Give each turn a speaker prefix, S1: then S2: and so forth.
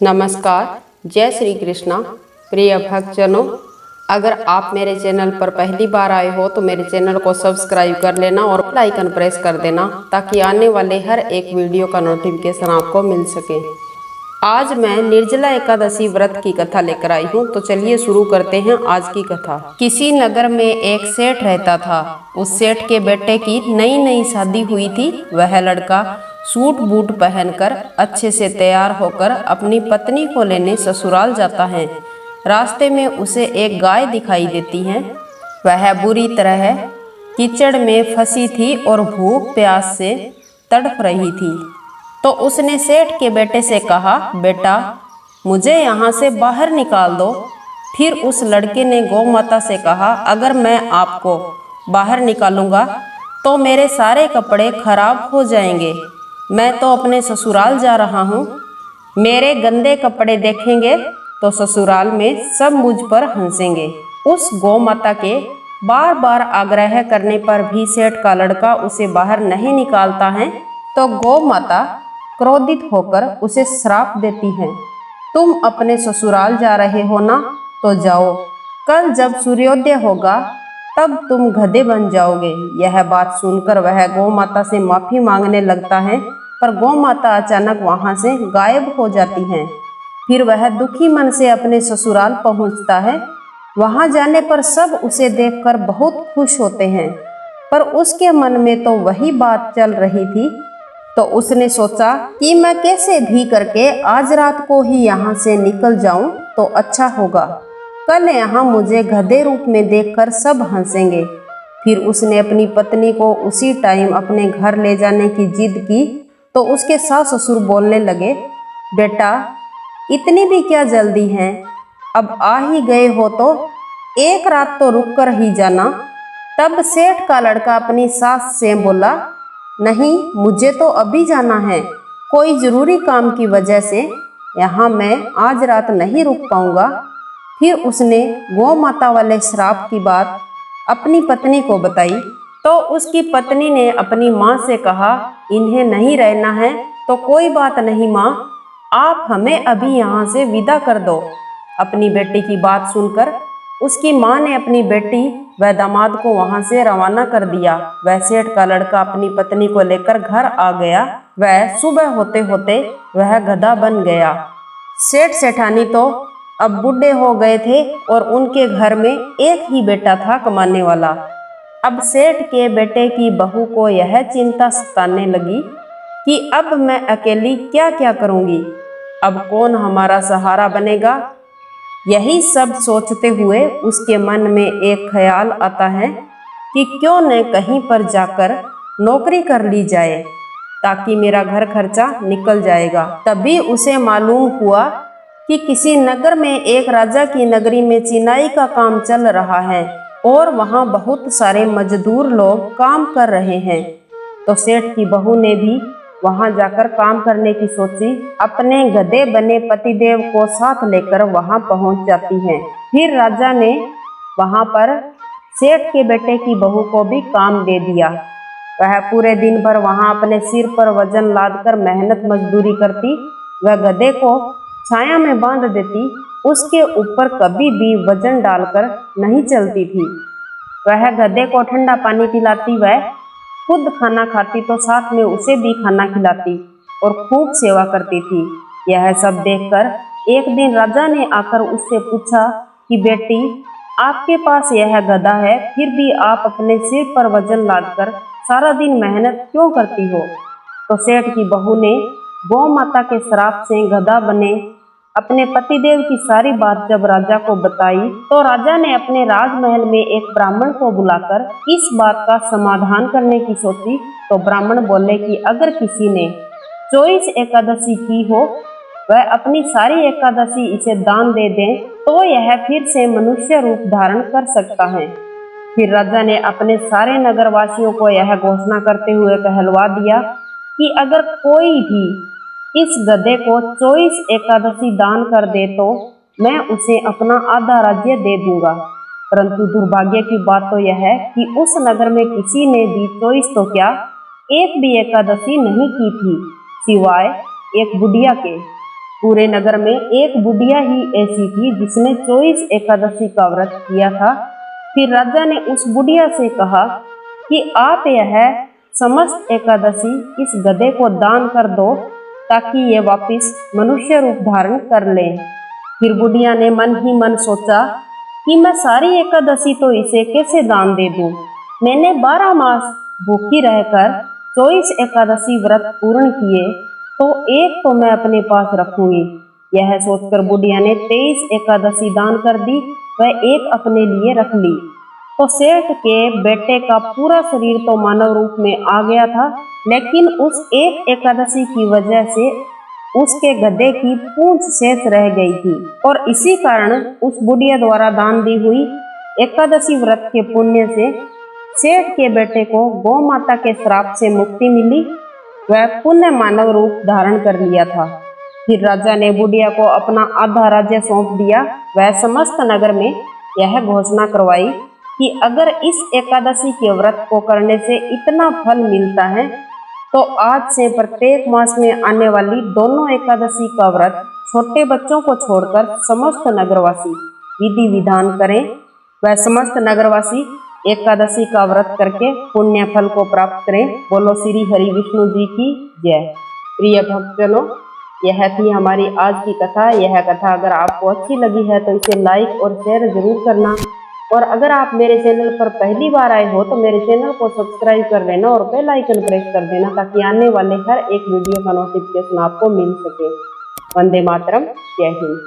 S1: नमस्कार, जय श्री कृष्णा। प्रिय भक्तजनों, अगर आप मेरे चैनल पर पहली बार आए हो तो मेरे चैनल को सब्सक्राइब कर लेना और बेल आइकन प्रेस कर देना ताकि आने वाले हर एक वीडियो का नोटिफिकेशन आपको मिल सके। आज मैं निर्जला एकादशी व्रत की कथा लेकर आई हूँ, तो चलिए शुरू करते हैं आज की कथा। किसी नगर में एक सेठ रहता था। उस सेठ के बेटे की नई नई शादी हुई थी। वह लड़का सूट बूट पहनकर अच्छे से तैयार होकर अपनी पत्नी को लेने ससुराल जाता है। रास्ते में उसे एक गाय दिखाई देती है। वह बुरी तरह कीचड़ में फंसी थी और भूख प्यास से तड़प रही थी। तो उसने सेठ के बेटे से कहा, बेटा मुझे यहाँ से बाहर निकाल दो। फिर उस लड़के ने गौ माता से कहा, अगर मैं आपको बाहर निकालूंगा तो मेरे सारे कपड़े खराब हो जाएंगे। मैं तो अपने ससुराल जा रहा हूँ। मेरे गंदे कपड़े देखेंगे तो ससुराल में सब मुझ पर हंसेंगे। उस गौ माता के बार बार आग्रह करने पर भी सेठ का लड़का उसे बाहर नहीं निकालता है। तो गौ माता क्रोधित होकर उसे श्राप देती है, तुम अपने ससुराल जा रहे हो ना, तो जाओ। कल जब सूर्योदय होगा तब तुम गधे बन जाओगे। यह बात सुनकर वह गौ माता से माफी मांगने लगता है, पर गौ माता अचानक वहां से गायब हो जाती हैं। फिर वह दुखी मन से अपने ससुराल पहुंचता है। वहां जाने पर सब उसे देखकर बहुत खुश होते हैं, पर उसके मन में तो वही बात चल रही थी। तो उसने सोचा कि मैं कैसे भी करके आज रात को ही यहाँ से निकल जाऊं तो अच्छा होगा। कल यहाँ मुझे गधे रूप में देखकर सब हंसेंगे। फिर उसने अपनी पत्नी को उसी टाइम अपने घर ले जाने की जिद की। तो उसके सास ससुर बोलने लगे, बेटा इतनी भी क्या जल्दी है, अब आ ही गए हो तो एक रात तो रुक कर ही जाना। तब सेठ का लड़का अपनी सास से बोला, नहीं मुझे तो अभी जाना है, कोई जरूरी काम की वजह से यहाँ मैं आज रात नहीं रुक पाऊंगा। फिर उसने गौ माता वाले श्राप की बात अपनी पत्नी को बताई। तो उसकी पत्नी ने अपनी माँ से कहा, इन्हें नहीं रहना है तो कोई बात नहीं माँ, आप हमें अभी यहाँ से विदा कर दो। अपनी बेटी की बात सुनकर उसकी माँ ने अपनी बेटी व दामाद को वहां से रवाना कर दिया। वह सेठ का लड़का अपनी पत्नी को लेकर घर आ गया। वह सुबह होते होते वह गधा बन गया। सेठ सेठानी तो अब बूढ़े हो गए थे और उनके घर में एक ही बेटा था कमाने वाला। अब सेठ के बेटे की बहू को यह चिंता सताने लगी कि अब मैं अकेली क्या क्या करूंगी, अब कौन हमारा सहारा बनेगा। यही सब सोचते हुए उसके मन में एक ख्याल आता है कि क्यों न कहीं पर जाकर नौकरी कर ली जाए ताकि मेरा घर खर्चा निकल जाएगा। तभी उसे मालूम हुआ कि किसी नगर में एक राजा की नगरी में चिनाई का काम चल रहा है और वहां बहुत सारे मजदूर लोग काम कर रहे हैं। तो सेठ की बहू ने भी वहां जाकर काम करने की सोची। अपने गधे बने पतिदेव को साथ लेकर वहां पहुंच जाती है। फिर राजा ने वहां पर सेठ के बेटे की बहू को भी काम दे दिया। वह पूरे दिन भर वहां अपने सिर पर वजन लादकर मेहनत मजदूरी करती। वह गधे को छाया में बांध देती, उसके ऊपर कभी भी वजन डालकर नहीं चलती थी। वह गधे को ठंडा पानी पिलाती, वह खुद खाना खाती तो साथ में उसे भी खाना खिलाती और खूब सेवा करती थी। यह सब देखकर एक दिन राजा ने आकर उससे पूछा कि बेटी आपके पास यह गधा है, फिर भी आप अपने सिर पर वजन लादकर सारा दिन मेहनत क्यों करती हो। तो सेठ की बहू ने गौ माता के श्राप से गधा बने अपने पतिदेव की सारी बात जब राजा को बताई, तो राजा ने अपने राजमहल में एक ब्राह्मण को बुलाकर इस बात का समाधान करने की सोची। तो ब्राह्मण बोले कि अगर किसी ने 24 एकादशी की हो, वह अपनी सारी एकादशी इसे दान दे दे तो यह फिर से मनुष्य रूप धारण कर सकता है। फिर राजा ने अपने सारे नगरवासियों को यह घोषणा करते हुए कहलवा दिया कि अगर कोई भी इस गधे को 24 एकादशी दान कर दे तो मैं उसे अपना आधा राज्य दे दूंगा। परंतु दुर्भाग्य की बात तो यह है कि उस नगर में किसी ने भी 24 तो क्या एक भी एकादशी नहीं की थी, सिवाय एक बुढ़िया के। पूरे नगर में एक बुढ़िया ही ऐसी थी जिसने 24 एकादशी का व्रत किया था। फिर राजा ने उस बुढ़िया से कहा कि आप यह समस्त एकादशी इस गधे को दान कर दो ताकि ये वापस मनुष्य रूप धारण कर ले। फिर बुढ़िया ने मन ही मन सोचा कि मैं सारी एकादशी तो इसे कैसे दान दे दूं। मैंने 12 मास भूखी रहकर 24 एकादशी व्रत पूर्ण किए, तो एक तो मैं अपने पास रखूंगी। यह सोचकर बुढ़िया ने 23 एकादशी दान कर दी, वह एक अपने लिए रख ली। तो सेठ के बेटे का पूरा शरीर तो मानव रूप में आ गया था, लेकिन उस एक एकादशी की वजह से उसके गधे की पूंछ शेष रह गई थी। और इसी कारण उस बुढ़िया द्वारा दान दी हुई एकादशी व्रत के पुण्य से सेठ के बेटे को गौ माता के श्राप से मुक्ति मिली। वह पुण्य मानव रूप धारण कर लिया था। फिर राजा ने बुढ़िया को अपना आधा राज्य सौंप दिया। वह समस्त नगर में यह घोषणा करवाई कि अगर इस एकादशी के व्रत को करने से इतना फल मिलता है, तो आज से प्रत्येक मास में आने वाली दोनों एकादशी का व्रत छोटे बच्चों को छोड़कर समस्त नगरवासी विधि विधान करें। वह समस्त नगरवासी एकादशी का व्रत करके पुण्य फल को प्राप्त करें। बोलो श्री हरि विष्णु जी की जय। प्रिय भक्तजनों, यह थी हमारी आज की कथा। यह कथा अगर आपको अच्छी लगी है तो इसे लाइक और शेयर जरूर करना। और अगर आप मेरे चैनल पर पहली बार आए हो तो मेरे चैनल को सब्सक्राइब कर लेना और बेल आइकन प्रेस कर देना, ताकि आने वाले हर एक वीडियो का नोटिफिकेशन आपको मिल सके। वंदे मातरम। जय हिंद।